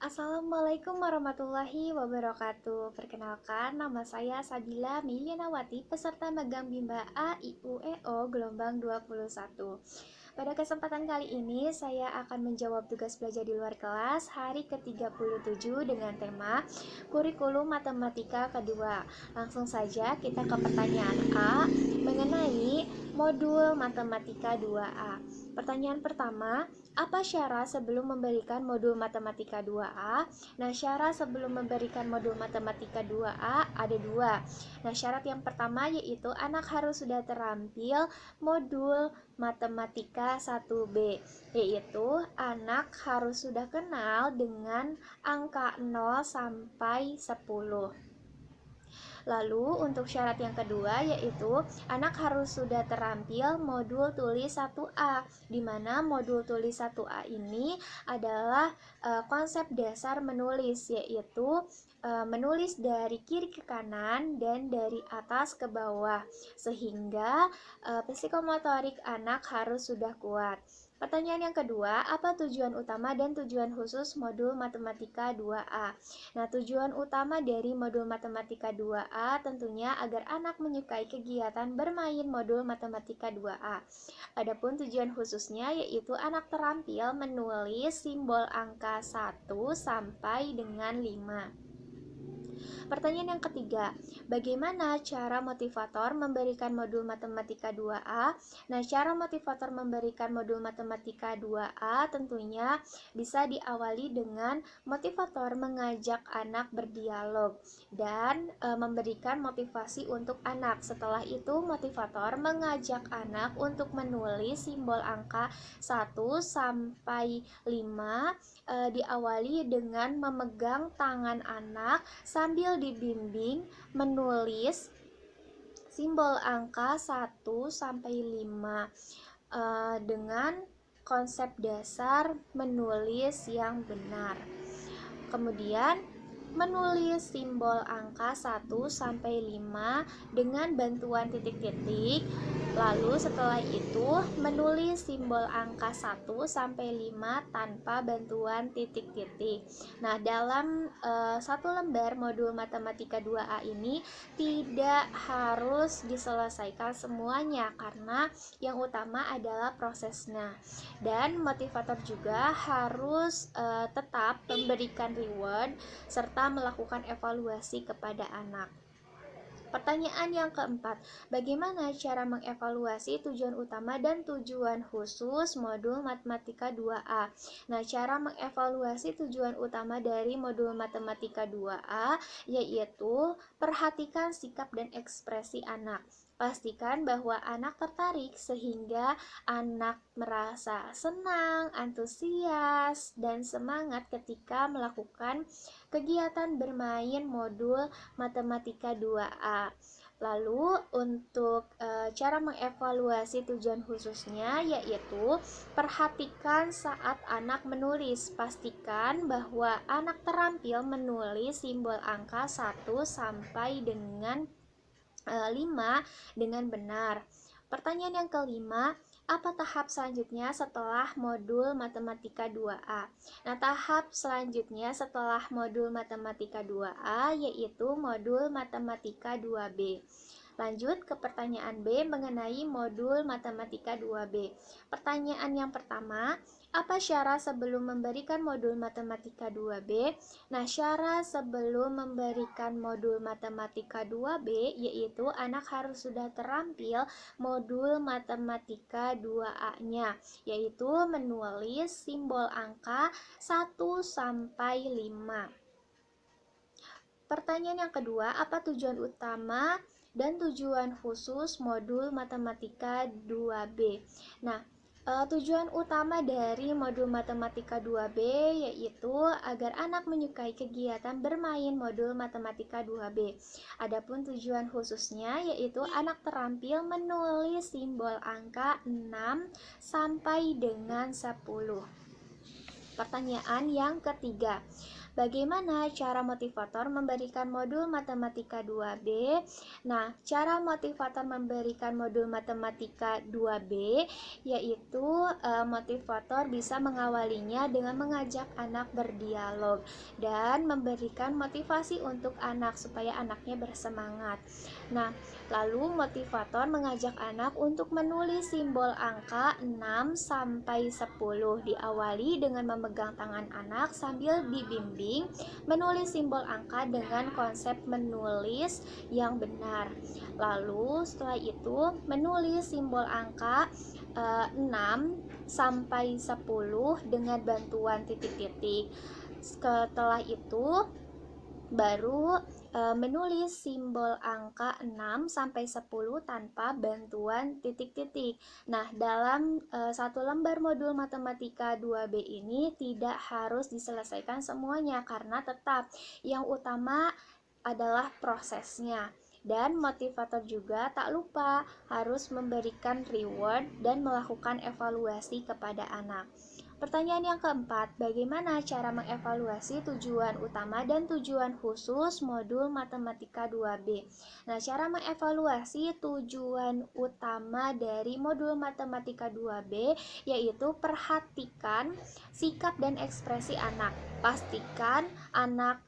Assalamualaikum warahmatullahi wabarakatuh. Perkenalkan, nama saya Sabila Milianawati, peserta magang Bimba A I U E O gelombang 21. Pada kesempatan kali ini, saya akan menjawab tugas belajar di luar kelas hari ke-37 dengan tema Kurikulum Matematika kedua. Langsung saja kita ke pertanyaan A mengenai modul Matematika 2A. Pertanyaan pertama, apa syarat sebelum memberikan modul Matematika 2A? Nah, syarat sebelum memberikan modul Matematika 2A ada dua. Nah, syarat yang pertama yaitu anak harus sudah terampil modul Matematika 1B, yaitu anak harus sudah kenal dengan angka 0 sampai 10. Lalu untuk syarat yang kedua yaitu anak harus sudah terampil modul tulis 1A, di mana modul tulis 1A ini adalah konsep dasar menulis, yaitu menulis dari kiri ke kanan dan dari atas ke bawah, sehingga psikomotorik anak harus sudah kuat. Pertanyaan yang kedua, apa tujuan utama dan tujuan khusus modul Matematika 2A? Nah, tujuan utama dari modul Matematika 2A tentunya agar anak menyukai kegiatan bermain modul Matematika 2A. Adapun tujuan khususnya yaitu anak terampil menulis simbol angka 1 sampai dengan 5. Pertanyaan yang ketiga, bagaimana cara motivator memberikan modul Matematika 2A? Nah, cara motivator memberikan modul Matematika 2A tentunya bisa diawali dengan motivator mengajak anak berdialog dan memberikan motivasi untuk anak. Setelah itu, motivator mengajak anak untuk menulis simbol angka 1 sampai 5, diawali dengan memegang tangan anak sambil dibimbing menulis simbol angka 1 sampai 5 dengan konsep dasar menulis yang benar. Kemudian menulis simbol angka 1 sampai 5 dengan bantuan titik-titik. Lalu setelah itu menulis simbol angka 1 sampai 5 tanpa bantuan titik-titik. Nah, dalam satu lembar modul Matematika 2A ini tidak harus diselesaikan semuanya karena yang utama adalah prosesnya. Dan motivator juga harus tetap memberikan reward serta melakukan evaluasi kepada anak. Pertanyaan yang keempat, bagaimana cara mengevaluasi tujuan utama dan tujuan khusus modul Matematika 2A? Nah, cara mengevaluasi tujuan utama dari modul Matematika 2A yaitu perhatikan sikap dan ekspresi anak. Pastikan bahwa anak tertarik sehingga anak merasa senang, antusias, dan semangat ketika melakukan kegiatan bermain modul Matematika 2A. Lalu untuk cara mengevaluasi tujuan khususnya yaitu perhatikan saat anak menulis. Pastikan bahwa anak terampil menulis simbol angka 1 sampai dengan 5 dengan benar. Pertanyaan yang kelima, apa tahap selanjutnya setelah modul Matematika 2A? Nah, tahap selanjutnya setelah modul Matematika 2A yaitu modul Matematika 2B. Lanjut ke pertanyaan B mengenai modul Matematika 2B. Pertanyaan yang pertama, apa syarat sebelum memberikan modul Matematika 2B? Nah, syarat sebelum memberikan modul Matematika 2B yaitu anak harus sudah terampil modul Matematika 2A-nya, yaitu menulis simbol angka 1 sampai 5. Pertanyaan yang kedua, apa tujuan utama dan tujuan khusus modul Matematika 2B? Nah, tujuan utama dari modul Matematika 2B yaitu agar anak menyukai kegiatan bermain modul Matematika 2B. Adapun tujuan khususnya yaitu anak terampil menulis simbol angka 6 sampai dengan 10. Pertanyaan yang ketiga, Bagaimana cara motivator memberikan modul matematika 2B? Nah, cara motivator memberikan modul matematika 2B yaitu motivator bisa mengawalinya dengan mengajak anak berdialog dan memberikan motivasi untuk anak supaya anaknya bersemangat. Nah, lalu motivator mengajak anak untuk menulis simbol angka 6 sampai 10. Diawali dengan memegang tangan anak sambil dibimbing menulis simbol angka dengan konsep menulis yang benar. Lalu setelah itu menulis simbol angka 6 sampai 10 dengan bantuan titik-titik. Setelah itu baru menulis simbol angka 6 sampai 10 tanpa bantuan titik-titik. Nah, dalam satu lembar modul matematika 2B ini tidak harus diselesaikan semuanya karena tetap yang utama adalah prosesnya. Dan motivator juga tak lupa harus memberikan reward dan melakukan evaluasi kepada anak. Pertanyaan yang keempat, bagaimana cara mengevaluasi tujuan utama dan tujuan khusus modul matematika 2B? Nah, cara mengevaluasi tujuan utama dari modul matematika 2B yaitu perhatikan sikap dan ekspresi anak. Pastikan anak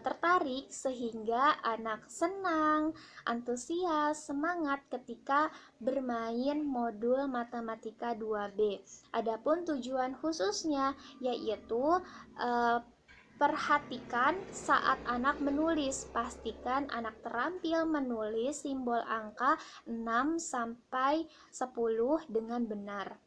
tertarik sehingga anak senang, antusias, semangat ketika bermain modul matematika 2B. Adapun tujuan khususnya yaitu perhatikan saat anak menulis, pastikan anak terampil menulis simbol angka 6 sampai 10 dengan benar.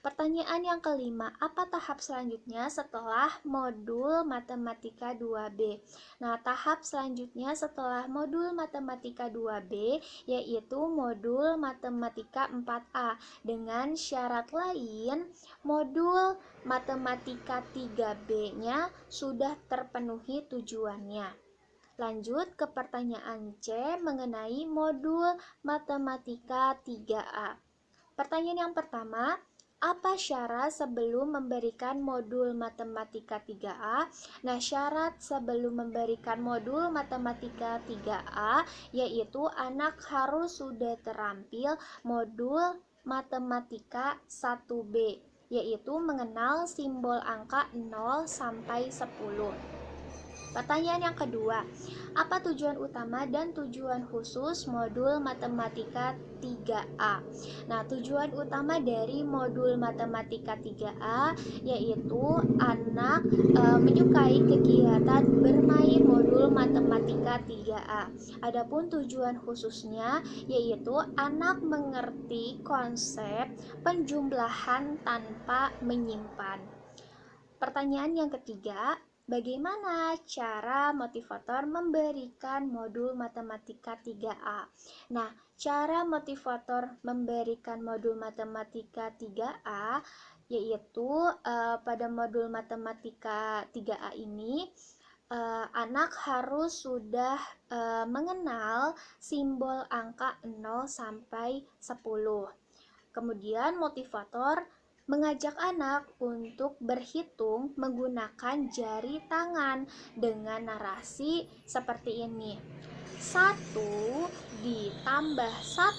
Pertanyaan yang kelima, apa tahap selanjutnya setelah modul matematika 2B? Nah, tahap selanjutnya setelah modul matematika 2B yaitu modul matematika 4A. Dengan syarat lain, modul matematika 3B-nya sudah terpenuhi tujuannya. Lanjut ke pertanyaan C mengenai modul matematika 3A. Pertanyaan yang pertama, apa syarat sebelum memberikan modul matematika 3A? Nah, syarat sebelum memberikan modul matematika 3A yaitu anak harus sudah terampil modul matematika 1B, yaitu mengenal simbol angka 0 sampai 10. Pertanyaan yang kedua, apa tujuan utama dan tujuan khusus modul matematika 3A? Nah, tujuan utama dari modul matematika 3A yaitu anak menyukai kegiatan bermain modul matematika 3A. Adapun tujuan khususnya yaitu anak mengerti konsep penjumlahan tanpa menyimpan. Pertanyaan yang ketiga, bagaimana cara motivator memberikan modul matematika 3A? Nah, cara motivator memberikan modul matematika 3A yaitu pada modul matematika 3A ini anak harus sudah mengenal simbol angka 0 sampai 10. Kemudian motivator mengajak anak untuk berhitung menggunakan jari tangan dengan narasi seperti ini. 1 ditambah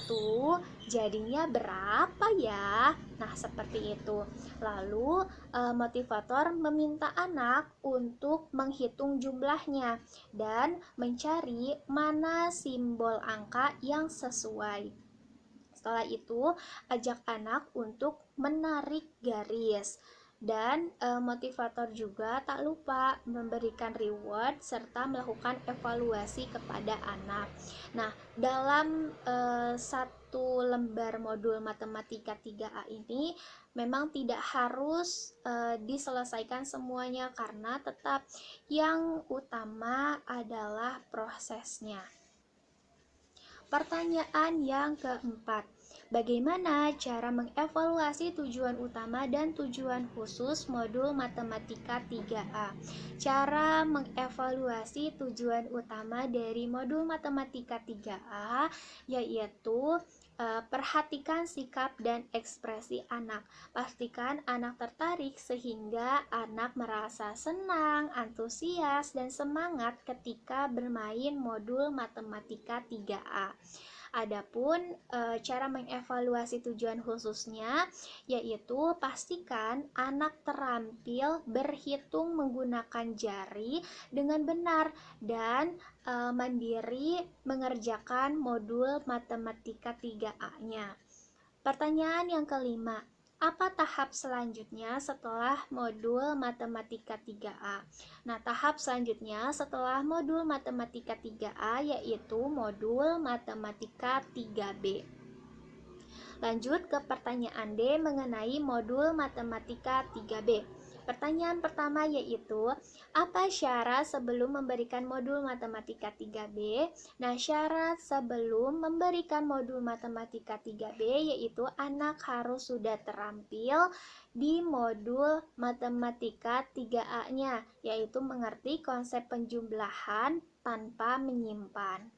1 jadinya berapa ya? Nah, seperti itu. Lalu motivator meminta anak untuk menghitung jumlahnya dan mencari mana simbol angka yang sesuai. Setelah itu, ajak anak untuk menarik garis. Dan motivator juga tak lupa memberikan reward serta melakukan evaluasi kepada anak. Nah, dalam satu lembar modul matematika 3A ini memang tidak harus diselesaikan semuanya karena tetap yang utama adalah prosesnya. Pertanyaan yang keempat, bagaimana cara mengevaluasi tujuan utama dan tujuan khusus modul matematika 3A? Cara mengevaluasi tujuan utama dari modul matematika 3A yaitu perhatikan sikap dan ekspresi anak. Pastikan anak tertarik sehingga anak merasa senang, antusias, dan semangat ketika bermain modul matematika 3A. Adapun cara mengevaluasi tujuan khususnya yaitu pastikan anak terampil berhitung menggunakan jari dengan benar dan mandiri mengerjakan modul matematika 3A-nya. Pertanyaan yang kelima, apa tahap selanjutnya setelah modul matematika 3A? Nah, tahap selanjutnya setelah modul matematika 3A yaitu modul matematika 3B. Lanjut ke pertanyaan D mengenai modul matematika 3B. Pertanyaan pertama yaitu, apa syarat sebelum memberikan modul matematika 3B? Nah, syarat sebelum memberikan modul matematika 3B yaitu anak harus sudah terampil di modul matematika 3A-nya, yaitu mengerti konsep penjumlahan tanpa menyimpan.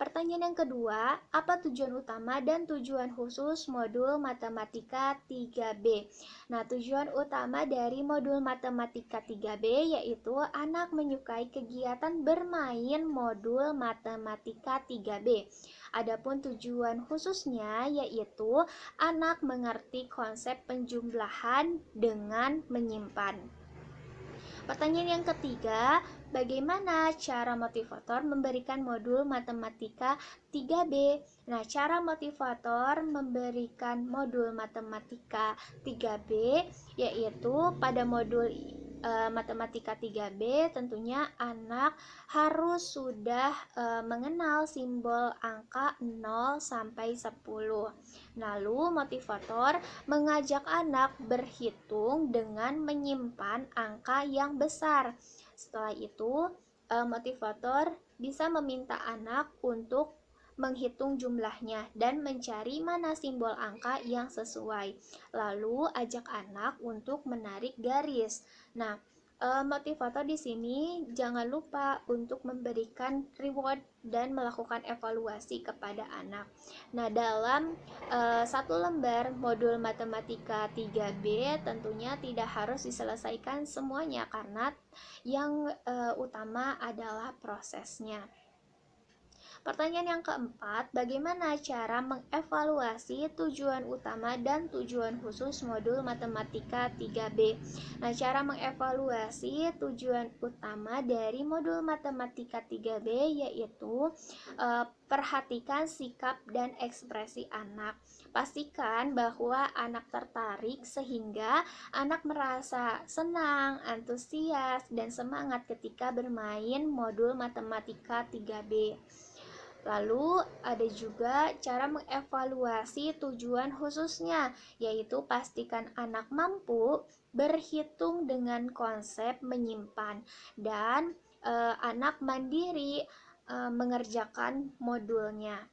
Pertanyaan yang kedua, apa tujuan utama dan tujuan khusus modul matematika 3B? Nah, tujuan utama dari modul matematika 3B yaitu anak menyukai kegiatan bermain modul matematika 3B. Adapun tujuan khususnya yaitu anak mengerti konsep penjumlahan dengan menyimpan. Pertanyaan yang ketiga, bagaimana cara motivator memberikan modul matematika 3B? Nah, cara motivator memberikan modul matematika 3B yaitu pada modul matematika 3B tentunya anak harus sudah mengenal simbol angka 0 sampai 10. Lalu motivator mengajak anak berhitung dengan menyimpan angka yang besar. Setelah itu, motivator bisa meminta anak untuk menghitung jumlahnya dan mencari mana simbol angka yang sesuai. Lalu ajak anak untuk menarik garis. Nah, motivator di sini jangan lupa untuk memberikan reward dan melakukan evaluasi kepada anak. Nah, dalam satu lembar modul matematika 3B tentunya tidak harus diselesaikan semuanya karena yang utama adalah prosesnya. Pertanyaan yang keempat, bagaimana cara mengevaluasi tujuan utama dan tujuan khusus modul matematika 3B? Nah, cara mengevaluasi tujuan utama dari modul matematika 3B yaitu perhatikan sikap dan ekspresi anak. Pastikan bahwa anak tertarik sehingga anak merasa senang, antusias, dan semangat ketika bermain modul matematika 3B. Lalu ada juga cara mengevaluasi tujuan khususnya, yaitu pastikan anak mampu berhitung dengan konsep menyimpan dan anak mandiri mengerjakan modulnya.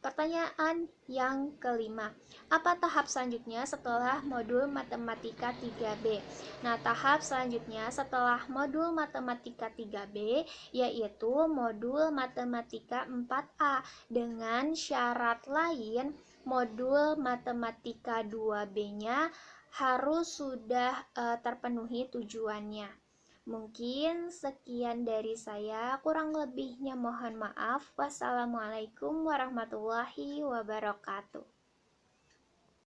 Pertanyaan yang kelima, apa tahap selanjutnya setelah modul matematika 3B? Nah, tahap selanjutnya setelah modul matematika 3B yaitu modul matematika 4A dengan syarat lain modul matematika 2B-nya harus sudah terpenuhi tujuannya. Mungkin sekian dari saya, kurang lebihnya mohon maaf. Wassalamualaikum warahmatullahi wabarakatuh.